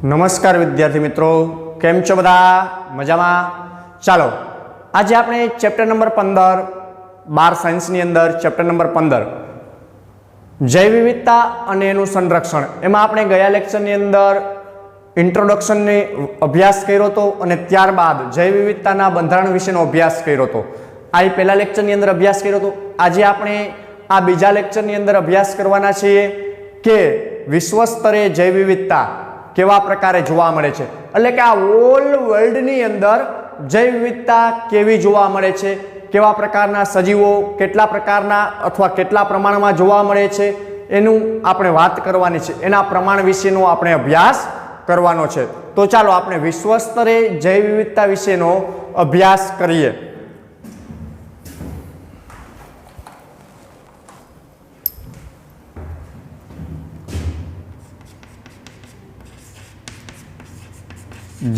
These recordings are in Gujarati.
नमस्कार विद्यार्थी मित्रों, केम छो बधा? मजामां? चालो आज आपणे चेप्टर नंबर 15 12 साइंस नी अंदर चेप्टर नंबर 15 जैव विविधता अने एनुं संरक्षण एमां आपणे गया लेक्चर नी अंदर इंट्रोडक्शन ने अभ्यास कर्यो तो अने त्यारबाद जैव विविधताना बंधारण विशेनो अभ्यास कर्यो तो। आ पहेला लेक्चर नी अंदर अभ्यास कर्यो तो। आज आपणे आ बीजा लेक्चर नी अंदर अभ्यास करवाना छीए के विश्व स्तरे जैव विविधता केवा प्रकारे जोवा मळे छे, એટલે કે આ ઓલ વર્લ્ડ ની અંદર જૈવ વિવિધતા કેવી જોવા મળે છે, કેવા પ્રકારના સજીવો કેટલા પ્રકારના અથવા કેટલા પ્રમાણમાં જોવા મળે છે એનું આપણે વાત કરવાની છે, એના પ્રમાણ વિશેનો આપણે અભ્યાસ કરવાનો છે। તો ચાલો આપણે વિશ્વ સ્તરે જૈવ વિવિધતા વિશેનો અભ્યાસ કરીએ।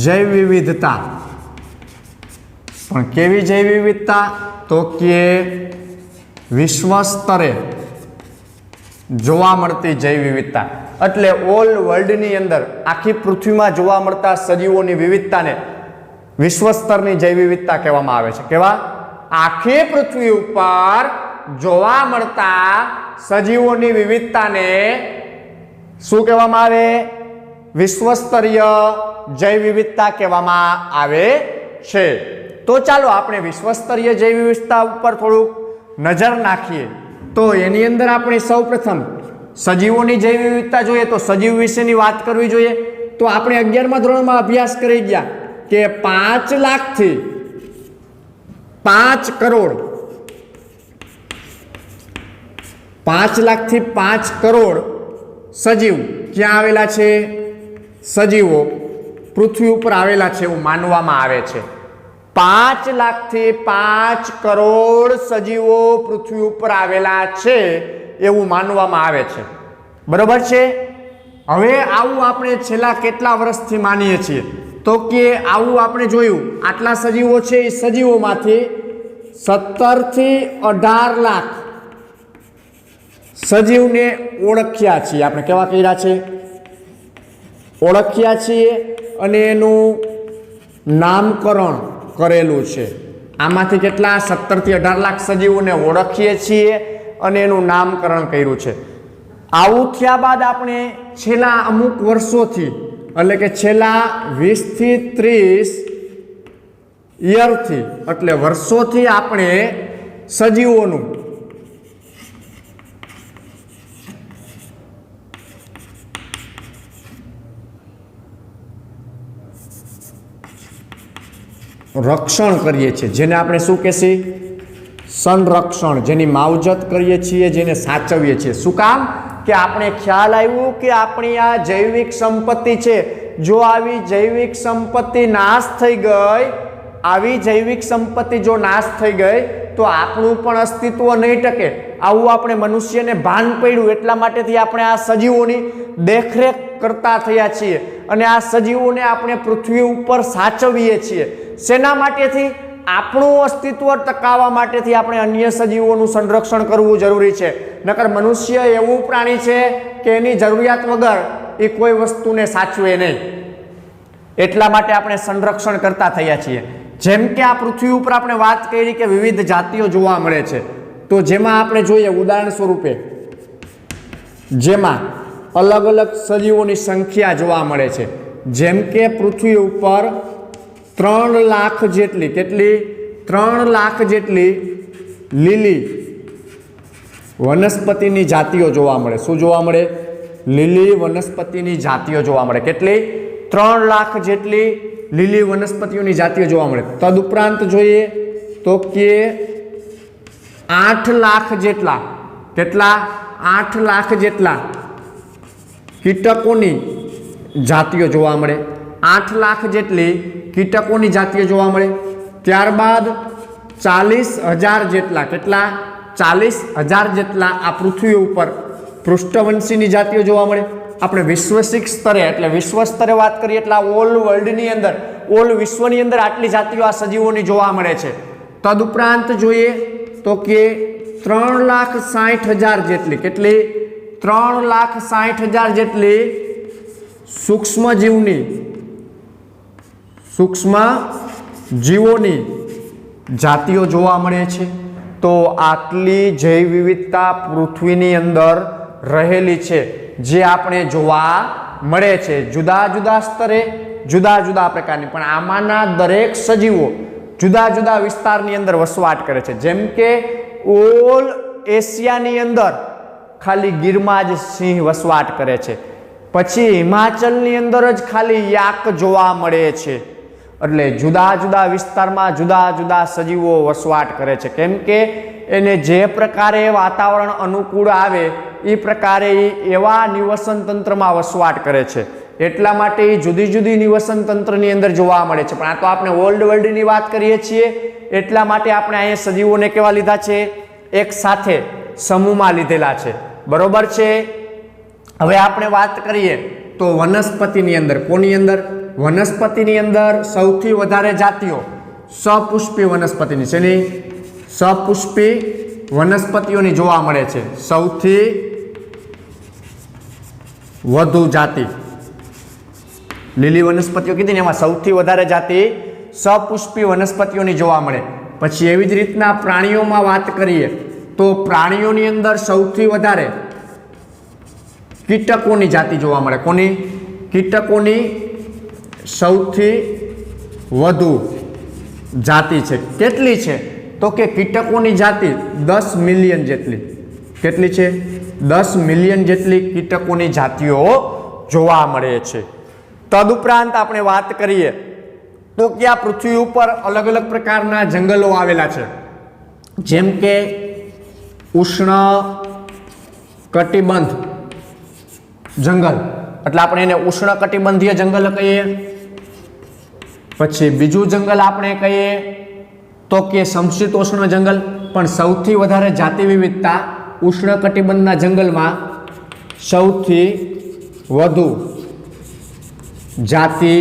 जैव विविधता पण केवी जैव विविधता तो के विश्व स्तरे जोवा मळती जैव विविधता एटले ऑल वर्ल्ड नी अंदर आखी पृथ्वी में जोवा मळता सजीवोनी विविधताने विश्व स्तरनी जैव विविधता कहेवामां आवे छे। केवा? आखी पृथ्वी उपर जोवा मळता सजीवोनी विविधताने शुं कहेवामां आवे? विश्वस्तरीय जैव विविधता कहेवामां आवे छे। तो चालो आपणे विश्वस्तरीय जैव विविधता पर थोड़ू नजर नाखीए। तो एनी अंदर आपणे सौप्रथम सजीवोनी जैव विविधता जोईए तो सजीव विशेनी वात करवी जोईए। तो आपणे 11मा धोरणमां अभ्यास करी गया के 5 लाख थी 5 करोड़ 5 लाख थी 5 करोड़ सजीव क्यां आवेला छे? सजीवो पृथ्वी पर आवेला छे एवुं मानवामां आवे छे। 5 लाख थी 5 करोड़ सजीवो पृथ्वी पर आवेला छे एवुं मानवामां आवे छे। बरोबर छे? हवे आवुं आपणे छेल्ला केटला वर्षथी मानीए छीए तो के आवुं आपणे जोयुं आटला सजीवो छे ए सजीवोमांथी 17 थी 18 लाख सजीवने ओळख्या छीए। आपणे केवा कर्या छे? ओळख्या छीए अने एनुं नामकरण करेलुं छे। आमांथी केटला 17 થી 18 लाख सजीवोने ओळखीए छीए अने एनुं नामकरण कर्युं छे। आवुं थया बाद आपणे छेल्ला अमुक वर्षोथी એટલે કે છેલ્લા 20 થી 30 યરથી એટલે વર્ષોથી આપણે સજીવોનું रक्षण करीए छीए, जेने आपणे शुं कहेशे? संरक्षण, जेनी मावजत करीए छीए, जेने साचवीए छीए। शुं काम? के आपणे ख्याल आव्यो के आपणी आ जैविक संपत्ति छे, जो आवी जैविक संपत्ति नाश थई गई, आवी जैविक संपत्ति जो नाश थई गई तो आपणुं पण अस्तित्व नहीं टके। आवुं आपणे मनुष्यने भान पड्युं एटला माटेथी आपणे आ सजीवोनी देखरेख करता थया छीए अने आ सजीवोने आपणे पृथ्वी उपर साचवीए छीए। सेना माटेथी? આપણું અસ્તિત્વ ટકાવવા માટેથી આપણે અન્ય સજીવોનું સંરક્ષણ કરવું જરૂરી છે। નકર મનુષ્ય એવું પ્રાણી છે કે એની જરૂરિયાત વગર એ કોઈ વસ્તુને સાચવે નહીં, એટલા માટે આપણે સંરક્ષણ કરતા થયા છીએ। જેમ કે આ પૃથ્વી ઉપર આપણે વાત કરી કે વિવિધ જાતિઓ જોવા મળે છે, તો જેમાં આપણે જોઈએ ઉદાહરણ સ્વરૂપે જેમાં અલગ અલગ સજીવોની સંખ્યા જોવા મળે છે। જેમ કે પૃથ્વી ઉપર 3 લાખ જેટલી કેટલી 3 લાખ જેટલી લીલી વનસ્પતિની જાતિઓ જોવા મળે। શું જોવા મળે? લીલી વનસ્પતિની જાતિઓ જોવા મળે। કેટલી? 3 લાખ જેટલી લીલી વનસ્પતિઓની જાતિઓ જોવા મળે। તદુપરાંત જોઈએ તો કે 8 લાખ જેટલા કેટલા 8 લાખ જેટલા કીટકોની જાતિઓ જોવા મળે। 8 લાખ જેટલી कीटकोनी जातिओ जोवा मळे। त्यारबाद 40,000 जेटला केटला 40,000 जेटला आ पृथ्वी उपर पृष्ठवंशीनी जातिओ जोवा मळे। आपणे वैश्विक स्तरे एटले विश्व स्तरे वात करीए एटले ऑल वर्ल्डनी अंदर ऑल विश्वनी अंदर आटली जातिओ आ सजीवोनी जोवा मळे छे। तदुपरांत जोईए तो के 3,60,000 जेटली केटली 3,60,000 जेटली સૂક્ષ્મ જીવોની જાતિઓ જોવા મળે છે. તો આટલી જૈવ વિવિધતા પૃથ્વીની અંદર રહેલી છે, જે આપણે જોવા મળે છે જુદા જુદા સ્તરે, જુદા જુદા પ્રકારની. પણ આમાંના દરેક સજીવો જુદા જુદા વિસ્તારની અંદર વસવાટ કરે છે. જેમ કે ઓલ એશિયાની અંદર ખાલી ગીરમાં જ સિંહ વસવાટ કરે છે, પછી હિમાચલની અંદર જ ખાલી યાક જોવા મળે છે. એટલે જુદા જુદા વિસ્તારમાં જુદા જુદા સજીવો વસવાટ કરે છે. કેમ કે એને જે પ્રકારે વાતાવરણ અનુકૂળ આવે એ પ્રકારે એવા નિવસન તંત્રમાં વસવાટ કરે છે. એટલા માટે એ જુદી જુદી નિવસન તંત્રની અંદર જોવા મળે છે. પણ આ તો આપણે ઓલ્ડ વર્લ્ડની વાત કરીએ છીએ, એટલા માટે આપણે અહીંયા સજીવોને કેવા લીધા છે? એક સાથે સમૂહમાં લીધેલા છે. બરોબર છે. હવે આપણે વાત કરીએ તો વનસ્પતિની અંદર, કોની અંદર? વનસ્પતિની અંદર સૌથી વધારે જાતિઓ સપુષ્પી વનસ્પતિની છે. સપુષ્પી વનસ્પતિઓની જોવા મળે છે. સૌથી વધુ જાતિ લીલી વનસ્પતિઓ કીધી ને, એમાં સૌથી વધારે જાતિ સપુષ્પી વનસ્પતિઓની જોવા મળે. પછી એવી જ રીતના પ્રાણીઓમાં વાત કરીએ તો પ્રાણીઓની અંદર સૌથી વધારે કીટકોની જાતિ જોવા મળે. કોની? કીટકોની સૌથી વધુ જાતિ છે. કેટલી છે? તો કે કીટકોની જાતિ 10 મિલિયન જેટલી. કેટલી છે? 10 મિલિયન જેટલી કીટકોની જાતિઓ જોવા મળે છે. તદુપરાંત આપણે વાત કરીએ તો કે આ પૃથ્વી ઉપર અલગ અલગ પ્રકારના જંગલો આવેલા છે. જેમ કે ઉષ્ણ કટિબંધ જંગલ, એટલે આપણે એને ઉષ્ણ કટિબંધીય જંગલ કહીએ. પછી બીજું જંગલ આપણે કહીએ તો કે સમશીતોષ્ણ જંગલ. પણ સૌથી વધારે જાતિ વિવિધતા ઉષ્ણ કટિબંધના જંગલમાં સૌથી વધુ જાતિ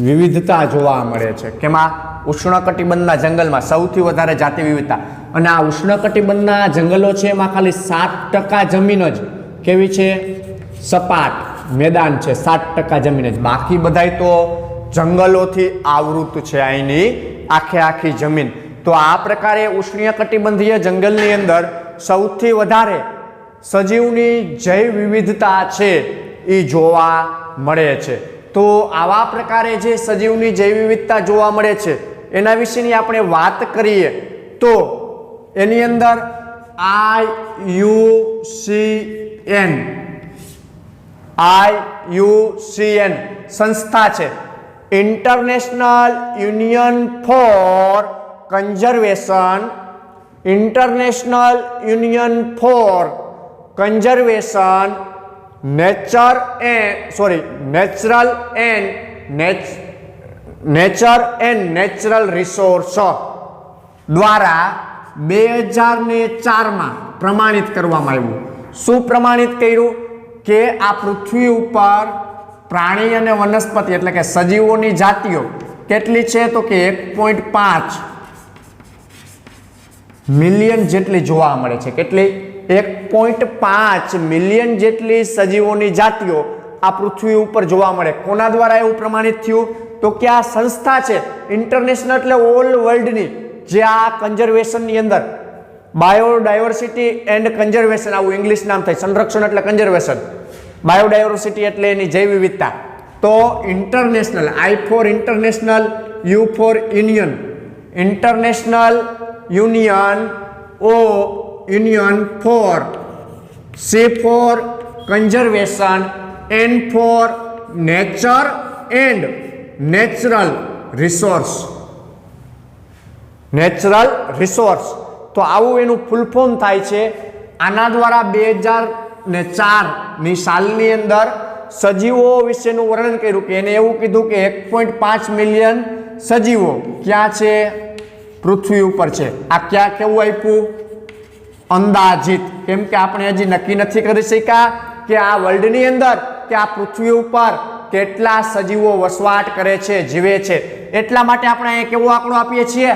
વિવિધતા જોવા મળે છે. કેમાં? ઉષ્ણ કટિબંધના જંગલમાં સૌથી વધારે જાતિ વિવિધતા. અને આ ઉષ્ણ કટિબંધના જંગલો છે એમાં ખાલી 7% જમીન જ કેવી છે? સપાટ મેદાન છે. 7% જમીન જ. બાકી બધાય તો જંગલોથી આવૃત છે અહીંની આખી જમીન. તો આ પ્રકારે ઉષ્ણીય કટિબંધીય જંગલની અંદર સૌથી વધારે સજીવની જૈવ વિવિધતા છે એ જોવા મળે છે. તો આવા પ્રકારે જે સજીવની જૈવ વિવિધતા જોવા મળે છે એના વિશેની આપણે વાત કરીએ તો એની અંદર IUCN સંસ્થા છે, international union for conservation, international union for conservation nature and natural resource દ્વારા 2004માં પ્રમાણિત કરવામાં આવ્યું. શું પ્રમાણિત કર્યું? કે આ પૃથ્વી ઉપર પ્રાણી અને વનસ્પતિ એટલે કે સજીવોની જાતિઓ કેટલી છે? તો કે 1.5 મિલિયન જેટલી જોવા મળે છે. કેટલી? 1.5 મિલિયન જેટલી સજીવોની જાતિઓ આ પૃથ્વી ઉપર જોવા મળે. કોના દ્વારા એવું પ્રમાણિત થયું? તો કે આ સંસ્થા છે ઇન્ટરનેશનલ એટલે ઓલ વર્લ્ડની, જે આ કન્ઝર્વેશનની અંદર બાયોડાયવર્સિટી એન્ડ કન્ઝર્વેશન, આવું ઇંગ્લિશ નામ થાય. સંરક્ષણ એટલે કન્ઝર્વેશન, બાયોડાયવર્સિટી એટલે એની જૈવ વિવિધતા. તો international, I for international, U for union, international union, O union for, C for conservation, N for nature and natural resource. Natural resource તો આવું એનું ફૂલ ફોર્મ થાય છે. આના દ્વારા 2004ની સાલની અંદર સજીવો વિશેનું વર્ણન કર્યું કે એને એવું કીધું કે 1.5 મિલિયન સજીવો ક્યાં છે? પૃથ્વી ઉપર છે. આ ક્યાં કેવું આપ્યું? અંદાજિત. કેમ કે આપણે હજી નક્કી નથી કરી શક્યા કે આ વર્લ્ડની અંદર કે આ પૃથ્વી ઉપર કેટલા સજીવો વસવાટ કરે છે, જીવે છે. એટલા માટે આપણે અહીંયા કેવો આંકડો આપીએ છીએ?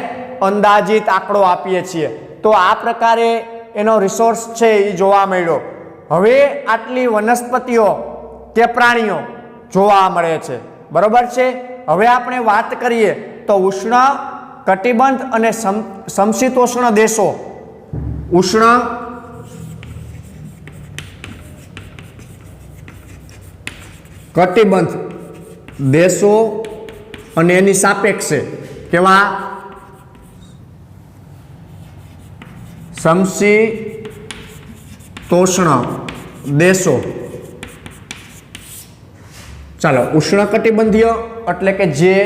અંદાજિત આંકડો આપીએ છીએ. તો આ પ્રકારે એનો રિસોર્સ છે એ જોવા મળ્યો. હવે આટલી વનસ્પતિઓ કે પ્રાણીઓ જોવા મળે છે, બરોબર છે। હવે આપણે વાત કરીએ તો ઉષ્ણ કટિબંધ અને સમશીતોષ્ણ દેશો, ઉષ્ણ કટિબંધ દેશો અને એની સાપેક્ષે કેવા સમશીતોષ્ણ દેશો। ચાલો, ઉષ્ણકટિબંધીય એટલે કે જે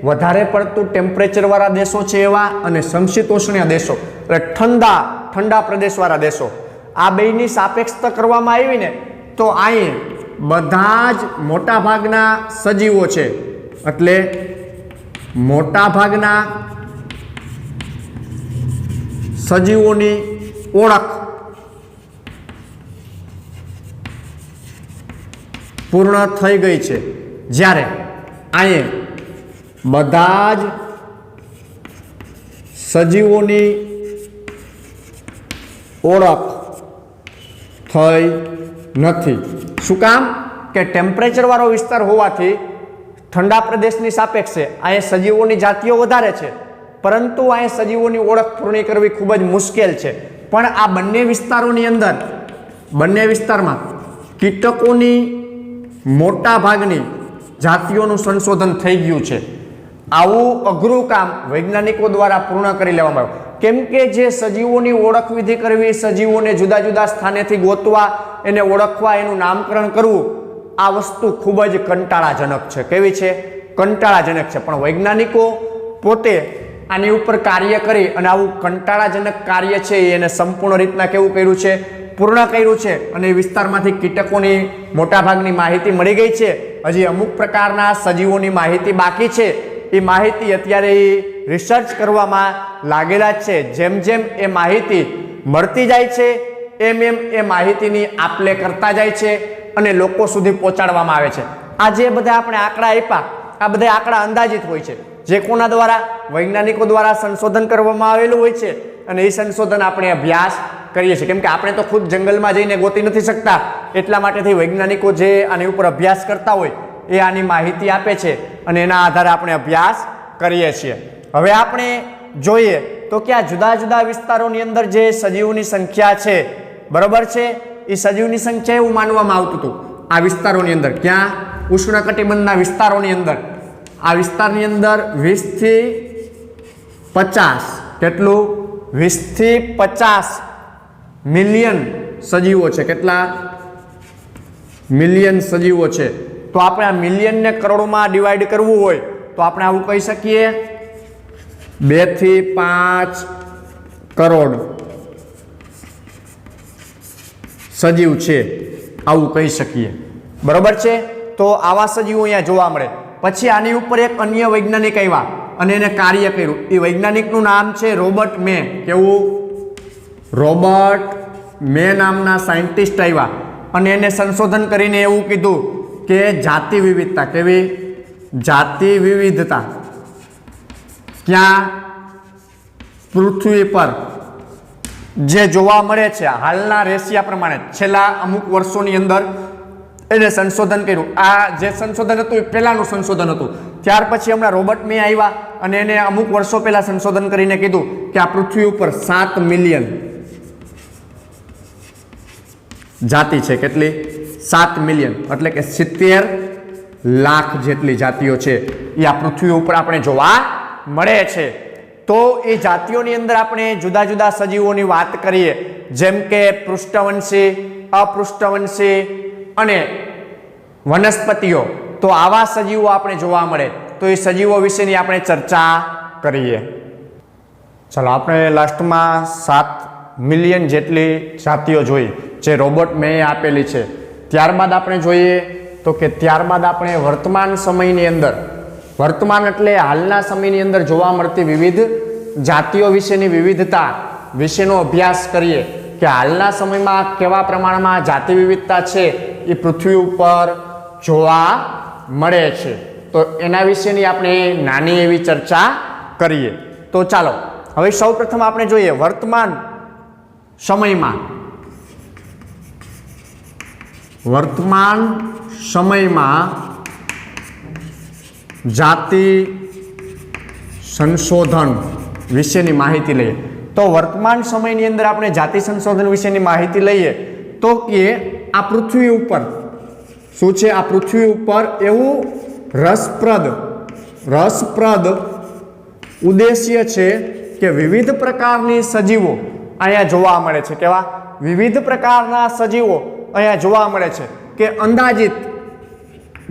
વધારે પડતું ટેમ્પરેચર વાળા દેશો છે એવા, અને સમશીતોષ્ણીય દેશો એટલે ઠંડા પ્રદેશવાળા દેશો। આ બેયની સાપેક્ષતા કરવામાં આવી ને તો અહીં બધા જ મોટા ભાગના સજીવો છે, એટલે મોટા ભાગના સજીવોની ઓળખ પૂર્ણ થઈ ગઈ છે, જ્યારે અહીં બધા જ સજીવોની ઓળખ થઈ નથી। શું કામ? કે ટેમ્પરેચર વાળો વિસ્તાર હોવાથી ઠંડા પ્રદેશની સાપેક્ષે અહીંયા સજીવોની જાતિઓ વધારે છે, પરંતુ અહીંયા સજીવોની ઓળખ પૂર્ણ કરવી ખૂબ જ મુશ્કેલ છે। પણ આ બંને વિસ્તારોની અંદર, બંને વિસ્તારમાં કીટકોની મોટા ભાગની જાતિઓનું સંશોધન થઈ ગયું છે। આવું અઘરું કામ વૈજ્ઞાનિકો દ્વારા પૂર્ણ કરી લેવામાં આવ્યું, કેમ કે જે સજીવોની ઓળખ વિધિ કરવી, સજીવોને જુદા જુદા સ્થાનેથી ગોતવા, એને ઓળખવા, એનું નામકરણ કરવું, આ વસ્તુ ખૂબ જ કંટાળાજનક છે। કેવી છે? કંટાળાજનક છે। પણ વૈજ્ઞાનિકો પોતે આની ઉપર કાર્ય કરી અને આવું કંટાળાજનક કાર્ય છે એને સંપૂર્ણ રીતના કેવું કર્યું છે? પૂર્ણ કર્યું છે। અને એ વિસ્તારમાંથી કીટકોની મોટાભાગની માહિતી મળી ગઈ છે। હજી અમુક પ્રકારના સજીવોની માહિતી બાકી છે, એ માહિતી અત્યારે રિસર્ચ કરવામાં લાગેલા જ છે। જેમ જેમ એ માહિતી મળતી જાય છે એમ એમ એ માહિતીની આપ-લે કરતા જાય છે અને લોકો સુધી પહોંચાડવામાં આવે છે। આ જે બધા આપણે આંકડા આપ્યા, આ બધા આંકડા અંદાજિત હોય છે, જે કોના દ્વારા? વૈજ્ઞાનિકો દ્વારા સંશોધન કરવામાં આવેલું હોય છે, અને એ સંશોધન આપણે અભ્યાસ કરીએ છીએ, કેમ કે આપણે તો ખુદ જંગલમાં જઈને ગોતી નથી શકતા, એટલા માટેથી વૈજ્ઞાનિકો જે આની ઉપર અભ્યાસ કરતા હોય એ આની માહિતી આપે છે અને એના આધારે આપણે અભ્યાસ કરીએ છીએ। હવે આપણે જોઈએ તો કે આ જુદા જુદા વિસ્તારોની અંદર જે સજીવોની સંખ્યા છે, બરોબર છે, એ સજીવની સંખ્યા એવું માનવામાં આવતું હતું આ વિસ્તારોની અંદર, ક્યાં? ઉષ્ણકટિબંધના વિસ્તારોની અંદર। આ વિસ્તારની અંદર 20 થી 50, કેટલું? 20 થી 50 મિલિયન સજીવો છે। કેટલા? મિલિયન સજીવો છે। તો આપણે આ મિલિયનને કરોડમાં ડિવાઈડ કરવું હોય તો આપણે આવું કહી શકીએ, 2 થી 5 કરોડ સજીવ છે, આવું કહી શકીએ, બરોબર છે। તો આવા સજીવો અહીંયા જોવા મળે। પછી આની ઉપર એક અન્ય વૈજ્ઞાનિક આવ્યા અને એને કાર્ય કર્યું। એ વૈજ્ઞાનિકનું નામ છે રોબર્ટ મે। કેવું? રોબર્ટ મે નામના સાયન્ટિસ્ટ આવ્યા અને એને સંશોધન કરીને એવું કીધું કે જાતિ વિવિધતા, કેવી? જાતિ વિવિધતા ક્યાં? પૃથ્વી પર જે જોવા મળે છે હાલના રેશિયા પ્રમાણે છેલ્લા અમુક વર્ષોની અંદર એને સંશોધન કર્યું। આ જે સંશોધન હતું એ પહેલાનું સંશોધન હતું, ત્યાર પછી હમણાં રોબર્ટ મે આવ્યા અને એને અમુક વર્ષો પહેલા સંશોધન કરીને કીધું કે આ પૃથ્વી ઉપર 7 મિલિયન જાતિ છે। કેટલી? 7 મિલિયન, એટલે કે 70 લાખ જેટલી જાતિઓ છે એ આ પૃથ્વી ઉપર આપણે જોવા મળે છે। તો એ જાતિઓની અંદર આપણે જુદા જુદા સજીવોની વાત કરીએ, જેમ કે પૃષ્ઠવંશી, અપૃષ્ઠવંશી અને વનસ્પતિઓ, તો આવા સજીવો આપણે જોવા મળે। તો એ સજીવો વિશેની આપણે ચર્ચા કરીએ। ચાલો, આપણે લાસ્ટમાં 7 મિલિયન જેટલી જાતિઓ જોઈ જે રોબર્ટ મે આપેલી છે। ત્યારબાદ આપણે જોઈએ તો કે ત્યારબાદ આપણે વર્તમાન સમયની અંદર, વર્તમાન એટલે હાલના સમયની અંદર જોવા મળતી વિવિધ જાતિઓ વિશેની વિવિધતા વિશેનો અભ્યાસ કરીએ કે હાલના સમયમાં કેવા પ્રમાણમાં જાતિ વિવિધતા છે એ પૃથ્વી ઉપર જોવા મળે છે। તો એના વિશેની આપણે નાની એવી ચર્ચા કરીએ। તો ચાલો હવે સૌપ્રથમ આપણે જોઈએ વર્તમાન સમયમાં વર્તમાન સમયમાં જાતિ સંશોધન વિશેની માહિતી લઈએ. તો વર્તમાન સમયની અંદર આપણે જાતિ સંશોધન વિશેની માહિતી લઈએ તો કે આ પૃથ્વી ઉપર શું છે, આ પૃથ્વી ઉપર એવું રસપ્રદ ઉદ્દેશ્ય છે કે વિવિધ પ્રકારની સજીવો અહીંયા જોવા મળે છે. કેવા વિવિધ પ્રકારના સજીવો અહીંયા જોવા મળે છે કે અંદાજિત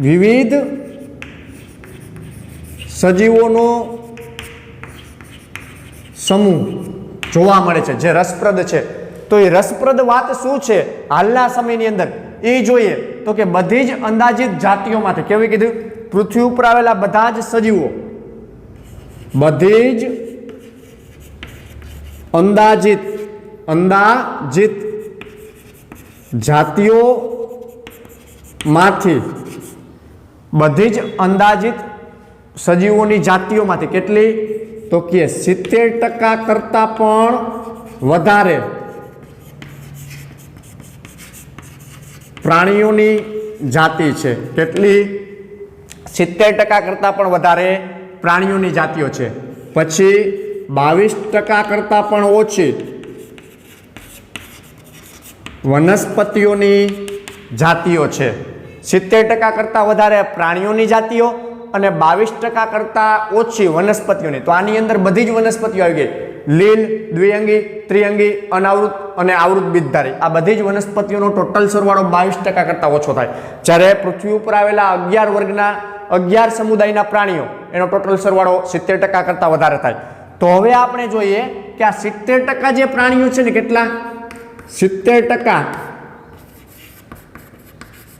વિવિધ સજીવોનો સમૂહ જોવા મળે છે જે રસપ્રદ છે. તો એ રસપ્રદ વાત શું છે હાલના સમયની અંદર એ જોઈએ તો કે બધી જ અંદાજિત જાતિઓમાંથી, કેવી કીધું, પૃથ્વી ઉપર આવેલા બધા જ સજીવો, બધી જ અંદાજિત જાતિઓમાંથી, બધી જ અંદાજિત સજીવોની જાતિઓમાંથી કેટલી, તો કે 70% કરતા પણ વધારે પ્રાણીઓની જાતિ છે. કેટલી? 70% કરતા પણ વધારે પ્રાણીઓની જાતિઓ છે. પછી 22% કરતા પણ ઓછી વનસ્પતિઓની જાતિઓ છે. 70% કરતા વધારે પ્રાણીઓની જાતિઓ અને 22% કરતા ઓછી વનસ્પતિઓની. તો આની અંદર બધી જ વનસ્પતિઓ આવી ગઈ, લીલ, દ્વિઅંગી, ત્રિઅંગી, અનાવૃત અને આવૃત બીજધારી. આ બધી જ વનસ્પતિઓનો ટોટલ સરવાળો 22% કરતા ઓછો થાય. જ્યારે પૃથ્વી ઉપર આવેલા 11 વર્ગના 11 સમુદાયના પ્રાણીઓ એનો ટોટલ સરવાળો 70% કરતા વધારે થાય. તો હવે આપણે જોઈએ કે આ 70% જે પ્રાણીઓ છે ને, કેટલા 70%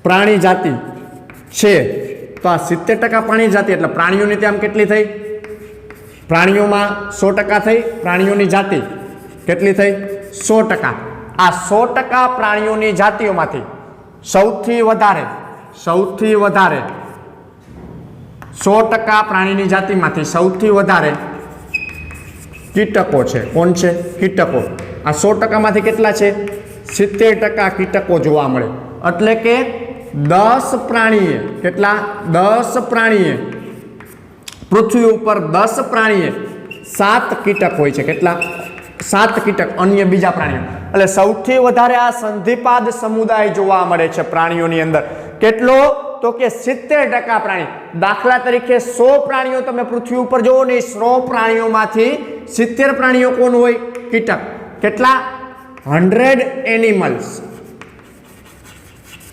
પ્રાણી જાતિ છે. તો આ 70% પ્રાણી જાતિ એટલે પ્રાણીઓની ત્યાં કેટલી થઈ? પ્રાણીઓમાં 100% થઈ પ્રાણીઓની જાતિ. કેટલી થઈ? 100%. આ 100% પ્રાણીઓની જાતિઓમાંથી સૌથી વધારે 100% પ્રાણીની જાતિમાંથી સૌથી વધારે કીટકો છે. કોણ છે? કીટકો. આ 100% માંથી કેટલા છે? 70% કીટકો જોવા મળે. એટલે કે 10 પ્રાણીએ, કેટલા? 10 પ્રાણીએ, પૃથ્વી ઉપર 10 પ્રાણીએ 7 કીટક હોય છે. કેટલા? 7 કીટક, અન્ય બીજા પ્રાણીઓ. એટલે સૌથી વધારે આ સંધિપાદ સમુદાય જોવા મળે છે પ્રાણીઓની અંદર. કેટલો? તો કે 70% પ્રાણી. દાખલા તરીકે 100 પ્રાણીઓ તમે પૃથ્વી ઉપર જોવો ને, 100 પ્રાણીઓમાંથી 70 પ્રાણીઓ કોણ હોય? કીટક. કેટલા? 100 એનિમલ્સ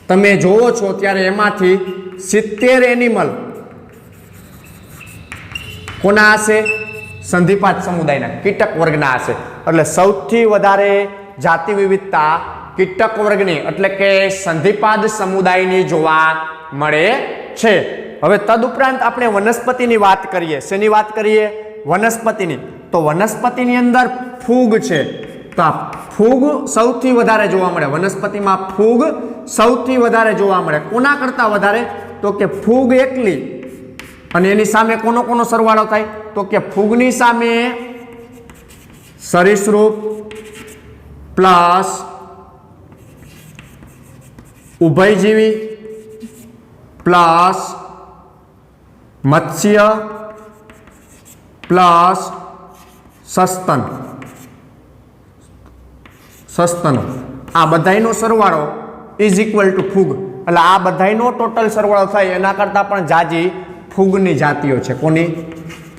તમે જોવો છો ત્યારે એમાંથી 70 એનિમલ કોના હશે? સંધિપાદ સમુદાયના, કીટક વર્ગના હશે. એટલે સૌથી વધારે જાતિ વિવિધતા કીટક વર્ગની એટલે કે સંધિપાદ સમુદાયની જોવા મળે છે. હવે તદુપરાંત આપણે વનસ્પતિની વાત કરીએ. શેની વાત કરીએ? વનસ્પતિની. તો વનસ્પતિની અંદર ફૂગ છે. તો આ ફૂગ સૌથી વધારે જોવા મળે. વનસ્પતિમાં ફૂગ સૌથી વધારે જોવા મળે. કોના કરતા વધારે? તો કે ફૂગ એકલી. અને એની સામે કોનો કોનો સરવાળો થાય? તો કે ફૂગની સામે સરીસૃપ પ્લસ ઉભયજીવી પ્લસ મત્સ્ય પ્લસ સસ્તનો, આ બધાયનો સરવાળો ઇઝ ઇક્વલ ટુ ફૂગ. એટલે આ બધાયનો ટોટલ સરવાળો થાય એના કરતાં પણ જાજી ફૂગની જાતિઓ છે. કોની?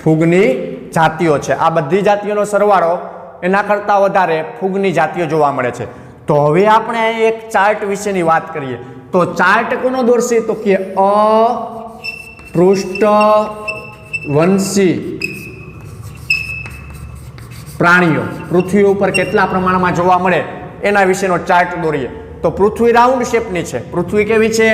ફૂગની જાતિઓ છે. આ બધી જાતિઓનો સરવાળો એના કરતાં વધારે ફૂગની જાતિઓ જોવા મળે છે. તો હવે આપણે એક ચાર્ટ વિશેની વાત કરીએ. તો ચાર્ટ કોનો દોરશે? તો કે અપૃષ્ઠવંશી પ્રાણીઓ પૃથ્વી ઉપર કેટલા પ્રમાણમાં જોવા મળે એના વિશેનો ચાર્ટ દોરીએ. તો પૃથ્વી રાઉન્ડ શેપની છે. પૃથ્વી કેવી છે?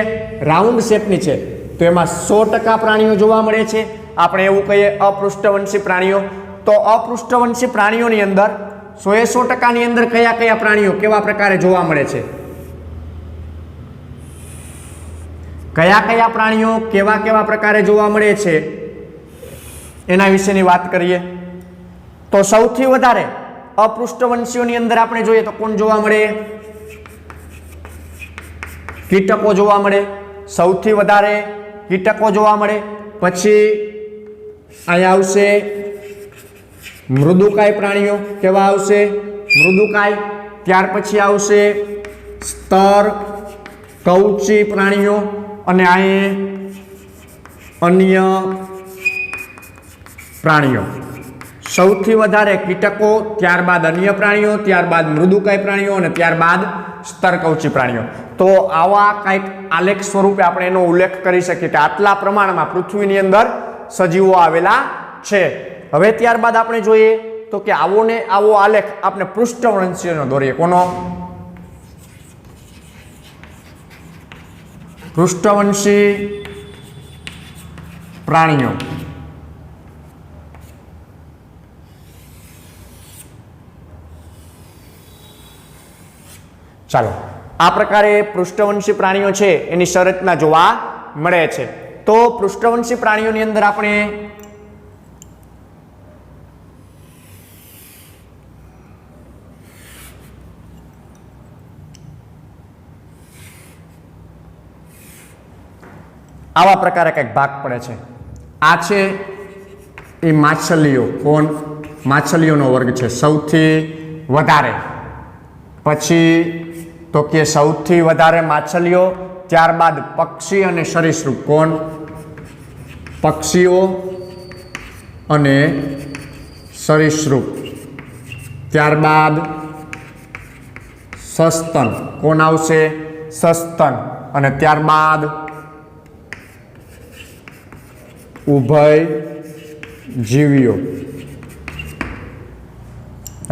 રાઉન્ડ શેપની છે. તો એમાં 100% પ્રાણીઓ જોવા મળે છે. આપણે એવું કહીએ અપૃષ્ઠવંશી પ્રાણીઓ. તો અપૃષ્ઠવંશી પ્રાણીઓની અંદર 100% ની અંદર કયા કયા પ્રાણીઓ કેવા પ્રકારે જોવા મળે છે? કયા કયા પ્રાણીઓ કેવા કેવા પ્રકારે જોવા મળે છે એના વિશેની વાત કરીએ. તો સૌથી વધારે અપૃષ્ઠવંશીઓની અંદર આપણે જોઈએ તો કોણ જોવા મળે? કીટકો જોવા મળે, સૌથી વધારે કીટકો જોવા મળે. પછી અહીંયા આવશે મૃદુકાય પ્રાણીઓ. કેવા આવશે? મૃદુકાય. ત્યાર પછી આવશે સ્તર કવચી પ્રાણીઓ અને અહીં અન્ય પ્રાણીઓ. સૌથી વધારે કીટકો, ત્યારબાદ અન્ય પ્રાણીઓ, ત્યારબાદ મૃદુકાય પ્રાણીઓ અને ત્યારબાદ સ્તરકવચી પ્રાણીઓ. તો આવા કંઈક આલેખ સ્વરૂપે આપણે એનો ઉલ્લેખ કરી શકીએ કે આટલા પ્રમાણમાં પૃથ્વીની અંદર સજીવો આવેલા છે. હવે ત્યારબાદ આપણે જોઈએ તો કે આવો ને આવો આલેખ આપણે પૃષ્ઠવંશીનો દોરીએ. કોનો? પૃષ્ઠવંશી પ્રાણીઓ. ચાલો, આ પ્રકારે પૃષ્ઠવંશી પ્રાણીઓ છે એની સંરચના જોવા મળે છે. તો પૃષ્ઠવંશી પ્રાણીઓની અંદર આપણે આવા પ્રકારે કંઈક ભાગ પડે છે. આ છે એ માછલીઓ. કોણ? માછલીઓનો વર્ગ છે સૌથી વધારે. પછી તો કે સૌથી વધારે માછલીઓ, ત્યારબાદ પક્ષી અને સરીસૃપ. કોણ? પક્ષીઓ અને સરીસૃપ. ત્યારબાદ સસ્તન. કોણ આવશે? સસ્તન. અને ત્યારબાદ ઉભય જીવીઓ.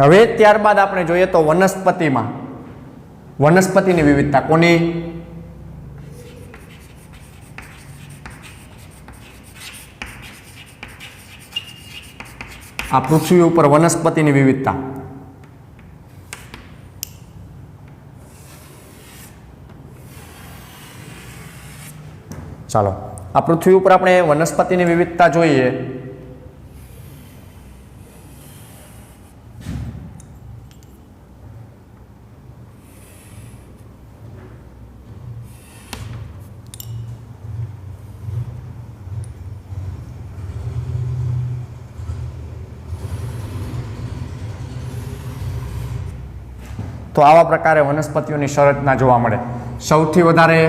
હવે ત્યારબાદ આપણે જોઈએ તો વનસ્પતિમાં વનસ્પતિની વિવિધતા. કોની? આ પૃથ્વી ઉપર વનસ્પતિની વિવિધતા. ચાલો, આ પૃથ્વી ઉપર આપણે વનસ્પતિની વિવિધતા જોઈએ. તો આવા પ્રકારે વનસ્પતિઓની સંરચના જોવા મળે. સૌથી વધારે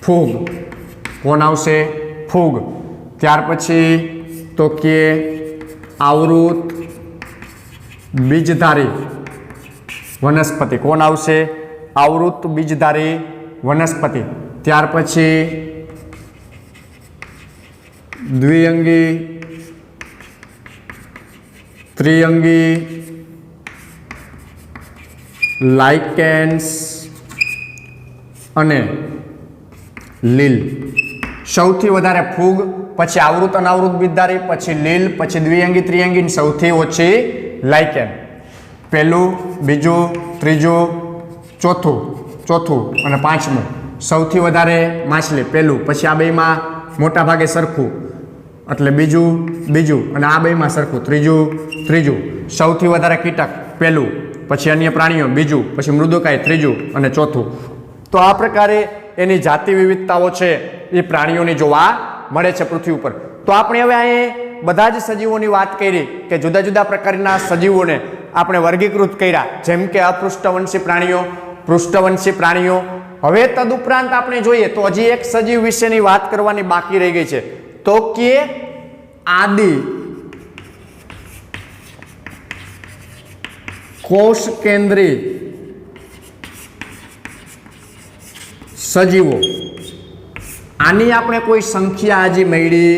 ફૂગ. કોણ આવશે? ફૂગ. ત્યાર પછી તો કે આવૃત બીજધારી વનસ્પતિ. કોણ આવશે? આવૃત બીજધારી વનસ્પતિ. ત્યાર પછી દ્વિઅંગી, ત્રિઅંગી, લાઇકેન્સ અને લીલ. સૌથી વધારે ફૂગ, પછી આવૃત અનાવૃત બીજધારી, પછી લીલ, પછી દ્વિઅંગી, ત્રિઅંગી, સૌથી ઓછી લાઇકેન. પહેલું, બીજું, ત્રીજું, ચોથું અને પાંચમું. સૌથી વધારે માછલી પહેલું, પછી આ બેમાં મોટા ભાગે સરખું એટલે બીજું અને આ બેમાં સરખું ત્રીજું. સૌથી વધારે કીટક પહેલું, પછી અન્ય પ્રાણીઓ બીજું, પછી મૃદુકાય ત્રીજું અને ચોથું. તો આ પ્રકારે એની જાતિ વિવિધતાઓ છે એ પ્રાણીઓની જોવા મળે છે પૃથ્વી ઉપર. તો આપણે હવે અહીં બધા જ સજીવોની વાત કરી કે જુદા જુદા પ્રકારના સજીવોને આપણે વર્ગીકૃત કર્યા, જેમ કે અપૃષ્ઠવંશી પ્રાણીઓ, પૃષ્ઠવંશી પ્રાણીઓ. હવે તદુપરાંત આપણે જોઈએ તો હજી એક સજીવ વિશેની વાત કરવાની બાકી રહી ગઈ છે, તો કે આદિ કોષ કેન્દ્રી સજીવો. આની આપણે કોઈ સંખ્યા હજી મળી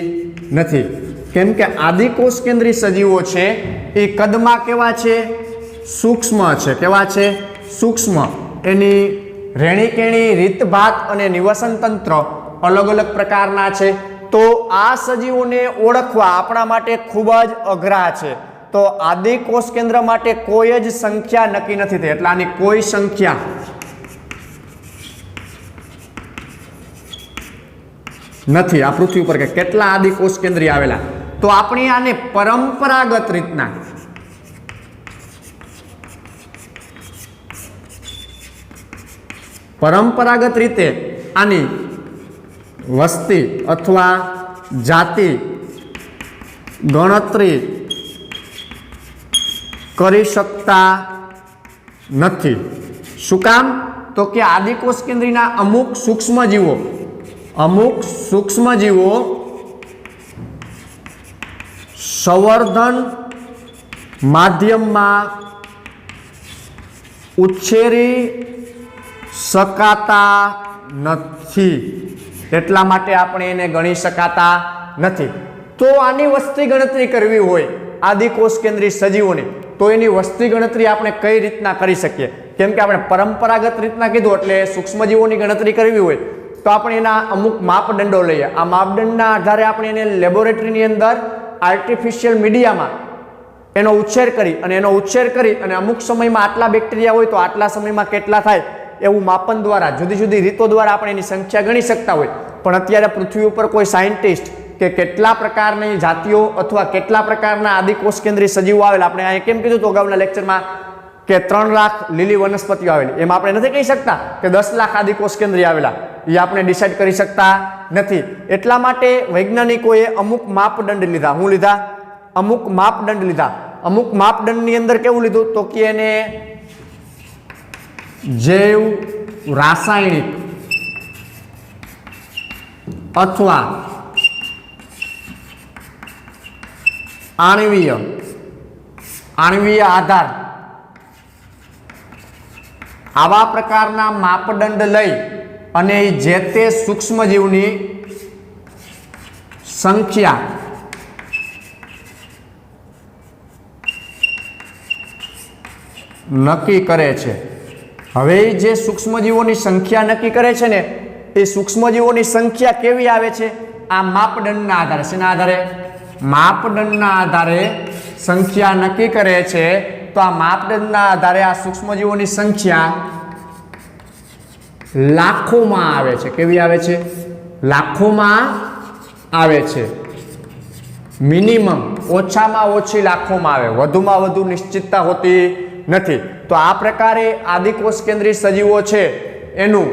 નથી, કેમ કે આદિ કોષ કેન્દ્રી સજીવો છે એ કદમાં કેવા છે? સૂક્ષ્મ છે. કેવા છે? સૂક્ષ્મ. એની રહેણીકેણી, રીતભાત અને નિવસન તંત્ર અલગ અલગ પ્રકારના છે. તો આ સજીવોને ઓળખવા આપણા માટે ખૂબ જ અઘરા છે. તો આદિ કોષ કેન્દ્ર માટે કોઈ જ સંખ્યા નક્કી નથી થઈ, એટલે આની કોઈ સંખ્યા નથી આ પૃથ્વી ઉપર કે કેટલા આદિ કોષ કેન્દ્રી આવેલા. તો આપણે આને પરંપરાગત રીતના પરંપરાગત રીતે આની વસ્તી અથવા જાતિ ગણતરી કરી શકતા નથી. શું કામ? તો કે આદિકોષ કેન્દ્રીના અમુક સૂક્ષ્મજીવો સંવર્ધન માધ્યમમાં ઉછેરી શકાતા નથી, એટલા માટે આપણે એને ગણી શકાતા નથી. તો આની વસ્તી ગણતરી કરવી હોય આદિકોષ કેન્દ્રી સજીવોની, તો એની વસ્તી ગણતરી આપણે કઈ રીતના કરી શકીએ? કેમ કે આપણે પરંપરાગત રીતના કીધું એટલે સૂક્ષ્મજીવોની ગણતરી કરવી હોય તો આપણે એના અમુક માપદંડો લઈએ. આ માપદંડના આધારે આપણે એને લેબોરેટરીની અંદર આર્ટિફિશિયલ મીડિયામાં એનો ઉછેર કરી અને અમુક સમયમાં આટલા બેક્ટેરિયા હોય તો આટલા સમયમાં કેટલા થાય એવું માપન દ્વારા જુદી જુદી રીતો દ્વારા આપણે એની સંખ્યા ગણી શકતા હોય. પણ અત્યારે પૃથ્વી ઉપર કોઈ સાયન્ટિસ્ટ કે કેટલા પ્રકારની જાતિઓ અથવા કેટલા પ્રકારના આદિકોષ કેન્દ્રી સજીવો આવેલા, આપણે અહીં કેમ કીધું તો અગાઉના લેક્ચરમાં કે 3 લાખ લીલી વનસ્પતિઓ આવેલી, એમાં આપણે નથી કહી શકતા કે 10 લાખ આદિકોષ કેન્દ્રી આવેલા, એ આપણે ડિસાઇડ કરી શકતા નથી. એટલા માટે વૈજ્ઞાનિકોએ અમુક માપદંડ લીધા. હું લીધા? અમુક માપદંડ લીધા. અમુક માપદંડની અંદર કેવું લીધું તો કે એને જૈવ રાસાયણિક અથવા આણ્વીય આધાર આવા પ્રકારના માપદંડ લઈ અને જે તે સૂક્ષ્મજીવની સંખ્યા નક્કી કરે છે. હવે જે સૂક્ષ્મજીવોની સંખ્યા નક્કી કરે છે ને એ સૂક્ષ્મજીવોની સંખ્યા કેવી આવે છે? આ માપદંડના આધારે. શેના આધારે? માપદંડના આધારે સંખ્યા નક્કી કરે છે. તો આ માપદંડના આધારે આ સૂક્ષ્મજીવોની સંખ્યા લાખોમાં આવે છે. કેવી આવે છે? લાખોમાં આવે છે. મિનિમમ ઓછામાં ઓછી લાખોમાં આવે, વધુમાં વધુ નિશ્ચિતતા હોતી નથી. તો આ પ્રકારે આદિકોષ કેન્દ્રી સજીવો છે એનું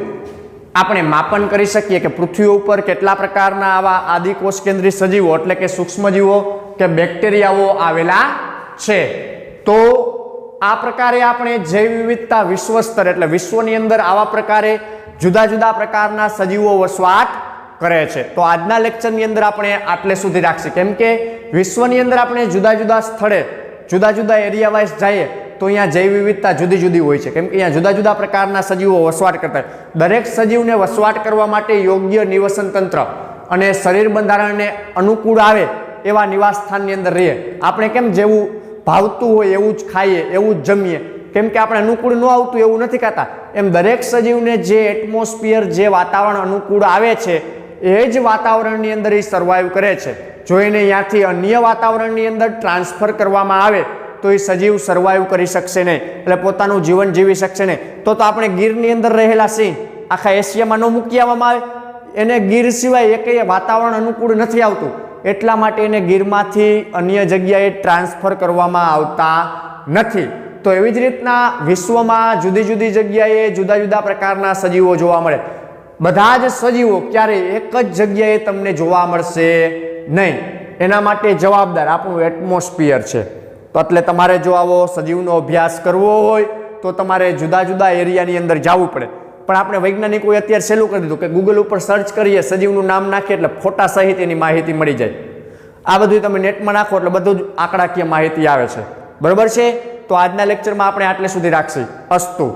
આપણે માપન કરી શકીએ કે પૃથ્વી ઉપર કેટલા પ્રકારના આવા આદિકોષ કેન્દ્રી સજીવો એટલે કે સૂક્ષ્મજીવો કે બેક્ટેરિયાઓ આવેલા છે. તો આ પ્રકારે આપણે જૈવ વિવિધતા વિશ્વ સ્તર એટલે વિશ્વની અંદર આવા પ્રકારે જુદા જુદા પ્રકારના સજીવો વસવાટ કરે છે. તો આજના લેક્ચરની અંદર આપણે આટલે સુધી રાખીએ, કેમ કે વિશ્વની અંદર આપણે જુદા જુદા સ્થળે જુદા જુદા એરિયા વાઇઝ જઈએ તો અહીંયા જૈવ વિવિધતા જુદી જુદી હોય છે, કેમ કે અહીંયા જુદા જુદા પ્રકારના સજીવો વસવાટ કરતા હોય. દરેક સજીવને વસવાટ કરવા માટે યોગ્ય નિવસન તંત્ર અને શરીર બંધારણને અનુકૂળ આવે એવા નિવાસ સ્થાનની અંદર રહીએ. આપણે કેમ જેવું ભાવતું હોય એવું જ ખાઈએ, એવું જ જમીએ, કેમ કે આપણે અનુકૂળ ન આવતું એવું નથી ખાતા. એમ દરેક સજીવને જે એટમોસ્ફિયર જે વાતાવરણ અનુકૂળ આવે છે એ જ વાતાવરણની અંદર એ સર્વાઈવ કરે છે. જો એને ત્યાંથી અન્ય વાતાવરણની અંદર ટ્રાન્સફર કરવામાં આવે તો એ સજીવ સર્વાઈવ કરી શકશે નહીં, એટલે પોતાનું જીવન જીવી શકશે નહીં. તો આપણે ગીરની અંદર રહેલા સિંહ આખા એશિયામાં ન મૂકી આવવામાં આવે, એને ગીર સિવાય એકેય વાતાવરણ અનુકૂળ નથી આવતું, એટલા માટે એને ગીરમાંથી અન્ય જગ્યાએ ટ્રાન્સફર કરવામાં આવતા નથી. તો એવી જ રીતના વિશ્વમાં જુદી જુદી જગ્યાએ જુદા જુદા પ્રકારના સજીવો જોવા મળે. બધા જ સજીવો ક્યારેય એક જ જગ્યાએ તમને જોવા મળશે નહીં. એના માટે જવાબદાર આપણું એટમોસ્ફિયર છે. તો એટલે તમારે જો આવો સજીવનો અભ્યાસ કરવો હોય તો તમારે જુદા જુદા એરિયાની અંદર જવું પડે. પણ આપણે વૈજ્ઞાનિકોએ અત્યારે સહેલું કરી દીધું કે ગૂગલ ઉપર સર્ચ કરીએ, સજીવનું નામ નાખીએ એટલે ફોટા સહિત એની માહિતી મળી જાય. આ બધું તમે નેટમાં નાખો એટલે બધું જ આંકડાકીય માહિતી આવે છે. બરોબર છે? તો આજના લેક્ચરમાં આપણે આટલે સુધી રાખીએ. અસ્તુ.